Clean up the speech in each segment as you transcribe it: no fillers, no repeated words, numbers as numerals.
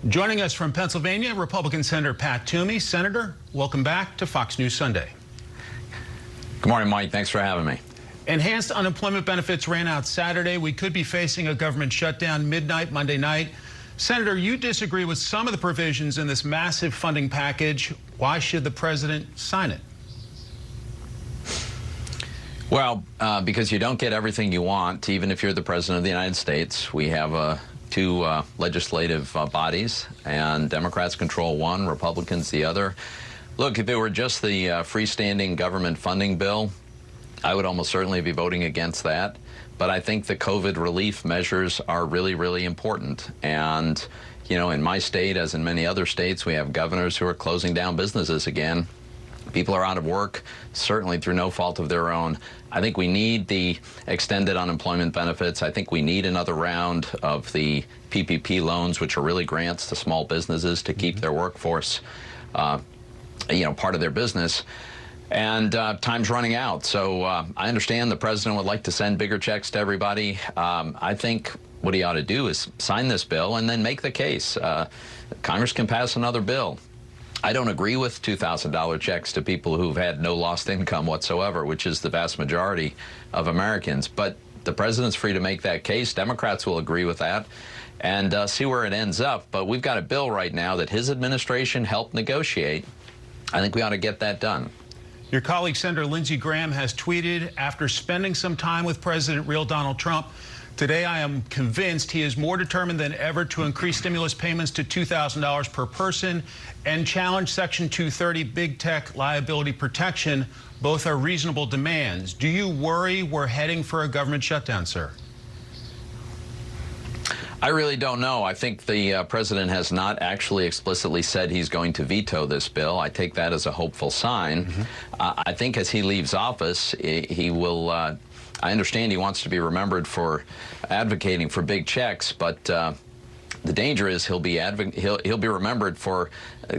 Joining us from Pennsylvania, Republican Senator Pat Toomey. Senator, welcome back to Fox News Sunday. Good morning, Mike. Thanks for having me. Enhanced unemployment benefits ran out Saturday. We could be facing a government shutdown midnight Monday night. Senator, you disagree with some of the provisions in this massive funding package. Why should the president sign it? Well, because you don't get everything you want, even if you're the president of the United States. We have two legislative bodies, and Democrats control one, Republicans the other. Look, if it were just the freestanding government funding bill, I would almost certainly be voting against that. But I think the COVID relief measures are really, really important. And, you know, in my state, as in many other states, we have governors who are closing down businesses again. People are out of work, certainly through no fault of their own. I think we need the extended unemployment benefits. I think we need another round of the PPP loans, which are really grants to small businesses to keep their workforce, part of their business. And time's running out. So I understand the president would like to send bigger checks to everybody. I think what he ought to do is sign this bill and then make the case. Congress can pass another bill. I don't agree with $2,000 checks to people who've had no lost income whatsoever, which is the vast majority of Americans. But the president's free to make that case. Democrats will agree with that and see where it ends up. But we've got a bill right now that his administration helped negotiate. I think we ought to get that done. Your colleague, Senator Lindsey Graham, has tweeted, after spending some time with President real Donald Trump, today I am convinced he is more determined than ever to increase stimulus payments to $2,000 per person and challenge Section 230 big tech liability protection. Both are reasonable demands. Do you worry we're heading for a government shutdown, sir? I really don't know. I think the president has not actually explicitly said he's going to veto this bill. I take that as a hopeful sign. I think as he leaves office, he will, I understand he wants to be remembered for advocating for big checks, but the danger is he'll be remembered for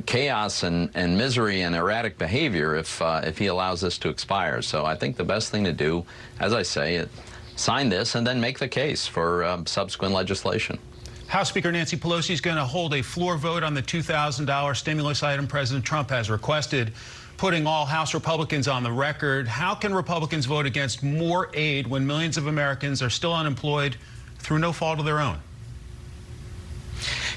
chaos and misery and erratic behavior if he allows this to expire. So I think the best thing to do, as I say, sign this and then make the case for subsequent legislation. House Speaker Nancy Pelosi is going to hold a floor vote on the $2,000 stimulus item President Trump has requested, putting all House Republicans on the record. How can Republicans vote against more aid when millions of Americans are still unemployed through no fault of their own?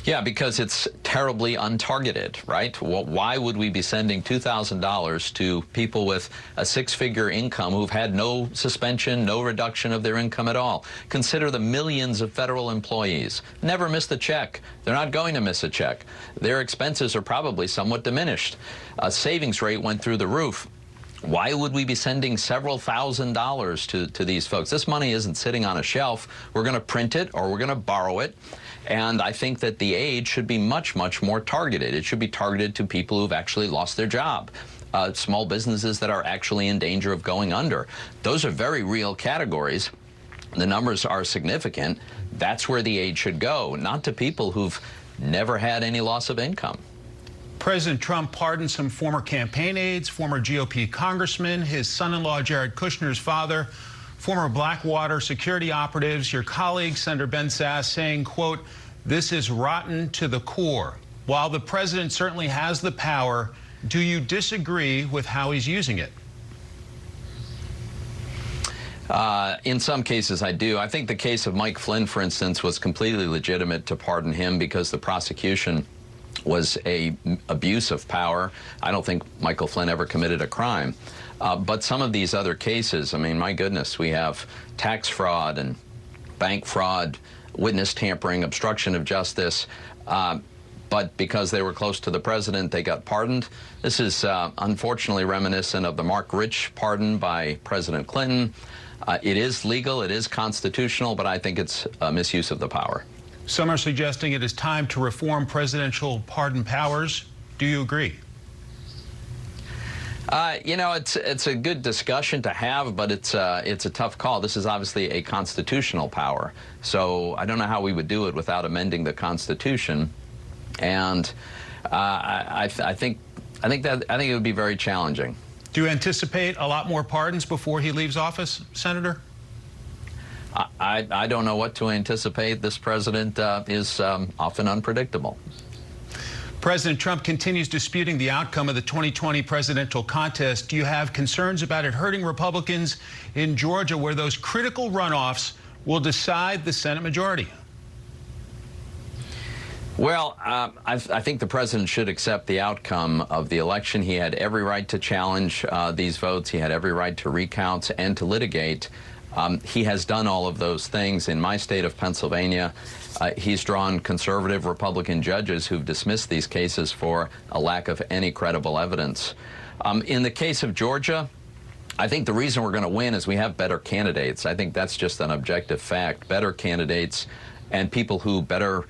Yeah, because it's terribly untargeted, right? Well, why would we be sending $2,000 to people with a six-figure income who've had no suspension, no reduction of their income at all? Consider the millions of federal employees. Never missed a check. They're not going to miss a check. Their expenses are probably somewhat diminished. Savings rate went through the roof. Why would we be sending several $1,000s to these folks? This money isn't sitting on a shelf. We're going to print it or we're going to borrow it. And I think that the aid should be much, much more targeted. It should be targeted to people who've actually lost their job, small businesses that are actually in danger of going under. Those are very real categories. The numbers are significant. That's where the aid should go, not to people who've never had any loss of income. President Trump pardoned some former campaign aides, former GOP congressmen, his son-in-law Jared Kushner's father, former Blackwater security operatives. Your colleague, Senator Ben Sasse, saying, quote, "This is rotten to the core." While the president certainly has the power, do you disagree with how he's using it? In some cases, I do. I think the case of Mike Flynn, for instance, was completely legitimate to pardon him because the prosecution was an abuse of power. I don't think Michael Flynn ever committed a crime. But some of these other cases, I mean, my goodness, we have tax fraud and bank fraud, witness tampering, obstruction of justice. But because they were close to the president, they got pardoned. This is unfortunately reminiscent of the Mark Rich pardon by President Clinton. It is legal, it is constitutional, but I think it's a misuse of the power. Some are suggesting it is time to reform presidential pardon powers. Do you agree? You know, it's a good discussion to have, but it's a tough call. This is obviously a constitutional power, so I don't know how we would do it without amending the Constitution. And I think it would be very challenging. Do you anticipate a lot more pardons before he leaves office, Senator? I don't know what to anticipate. This president is often unpredictable. President Trump continues disputing the outcome of the 2020 presidential contest. Do you have concerns about it hurting Republicans in Georgia, where those critical runoffs will decide the Senate majority? Well, I think the president should accept the outcome of the election. He had every right to challenge these votes. He had every right to recount and to litigate. He has done all of those things. In my state of Pennsylvania, he's drawn conservative Republican judges who've dismissed these cases for a lack of any credible evidence. In the case of Georgia, I think the reason we're going to win is we have better candidates. I think that's just an objective fact. Better candidates and people who better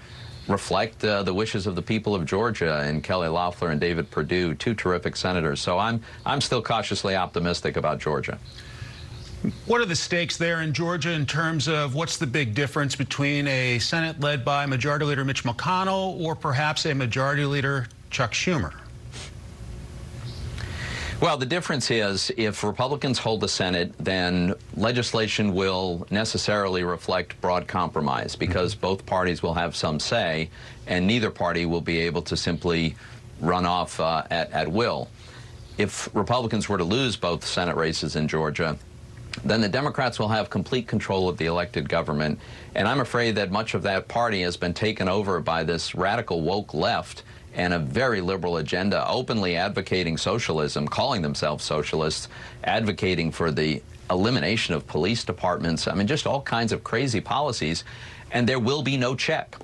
reflect the wishes of the people of Georgia, and Kelly Loeffler and David Perdue, two terrific senators. So I'm still cautiously optimistic about Georgia. What are the stakes there in Georgia in terms of what's the big difference between a Senate led by Majority Leader Mitch McConnell or perhaps a Majority Leader Chuck Schumer? Well, the difference is if Republicans hold the Senate, then legislation will necessarily reflect broad compromise because both parties will have some say, and neither party will be able to simply run off at will. If Republicans were to lose both Senate races in Georgia, then the Democrats will have complete control of the elected government. And I'm afraid that much of that party has been taken over by this radical woke left and a very liberal agenda, openly advocating socialism, calling themselves socialists, advocating for the elimination of police departments. I mean, just all kinds of crazy policies. And there will be no check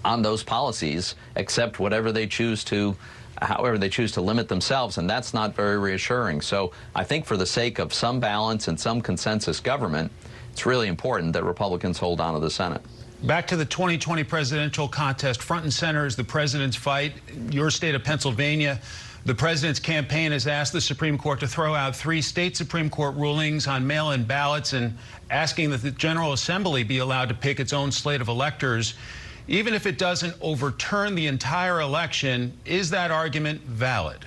on those policies except whatever they choose to, however they choose to limit themselves, and that's not very reassuring. So I think for the sake of some balance and some consensus government, it's really important that Republicans hold on to the Senate. Back to the 2020 presidential contest, front and center is the president's fight. Your state of Pennsylvania, the president's campaign has asked the Supreme Court to throw out 3 state Supreme Court rulings on mail-in ballots and asking that the General Assembly be allowed to pick its own slate of electors. Even if it doesn't overturn the entire election, is that argument valid?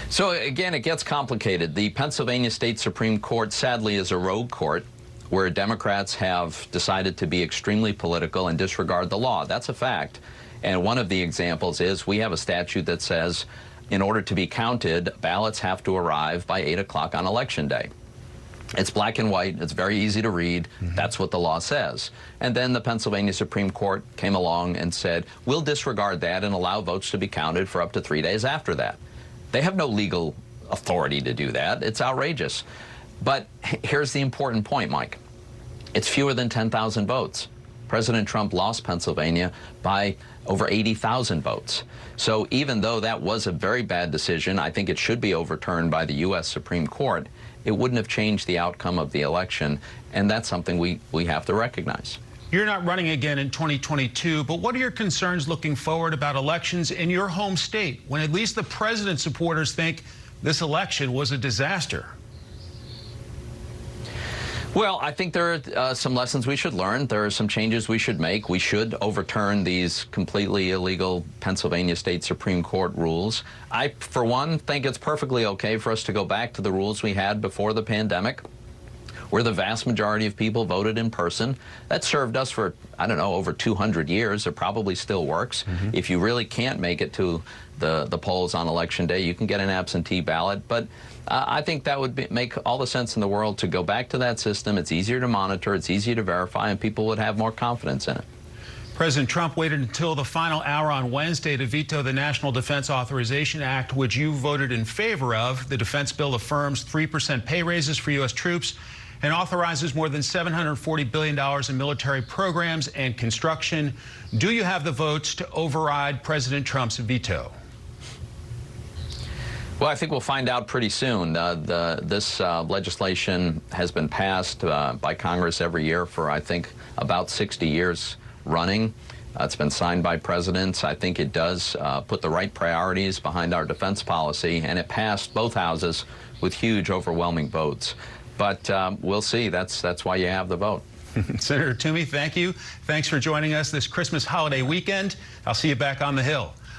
So again, it gets complicated. The Pennsylvania State Supreme Court, sadly, is a rogue court where Democrats have decided to be extremely political and disregard the law. That's a fact. And one of the examples is we have a statute that says in order to be counted, ballots have to arrive by 8 o'clock on Election Day. It's black and white. It's very easy to read. That's what the law says. And then the Pennsylvania Supreme Court came along and said, we'll disregard that and allow votes to be counted for up to 3 days after that. They have no legal authority to do that. It's outrageous. But here's the important point, Mike. It's fewer than 10,000 votes. President Trump lost Pennsylvania by over 80,000 votes. So even though that was a very bad decision, I think it should be overturned by the U.S. Supreme Court. It wouldn't have changed the outcome of the election, and that's something we have to recognize. You're not running again in 2022, but what are your concerns looking forward about elections in your home state when at least the president's supporters think this election was a disaster? Well, I think there are some lessons we should learn. There are some changes we should make. We should overturn these completely illegal Pennsylvania State Supreme Court rules. I, for one, think it's perfectly okay for us to go back to the rules we had before the pandemic, where the vast majority of people voted in person. That served us for, I don't know, over 200 years. It probably still works. If you really can't make it to the polls on Election Day, you can get an absentee ballot. But I think that would make all the sense in the world to go back to that system. It's easier to monitor, it's easier to verify, and people would have more confidence in it. President Trump waited until the final hour on Wednesday to veto the National Defense Authorization Act, which you voted in favor of. The defense bill affirms 3% pay raises for U.S. troops and authorizes more than $740 billion in military programs and construction. Do you have the votes to override President Trump's veto? Well, I think we'll find out pretty soon. This legislation has been passed by Congress every year for, I think, about 60 years running. It's been signed by presidents. I think it does put the right priorities behind our defense policy, and it passed both houses with huge, overwhelming votes. But we'll see. That's why you have the vote. Senator Toomey, thank you. Thanks for joining us this Christmas holiday weekend. I'll see you back on the Hill.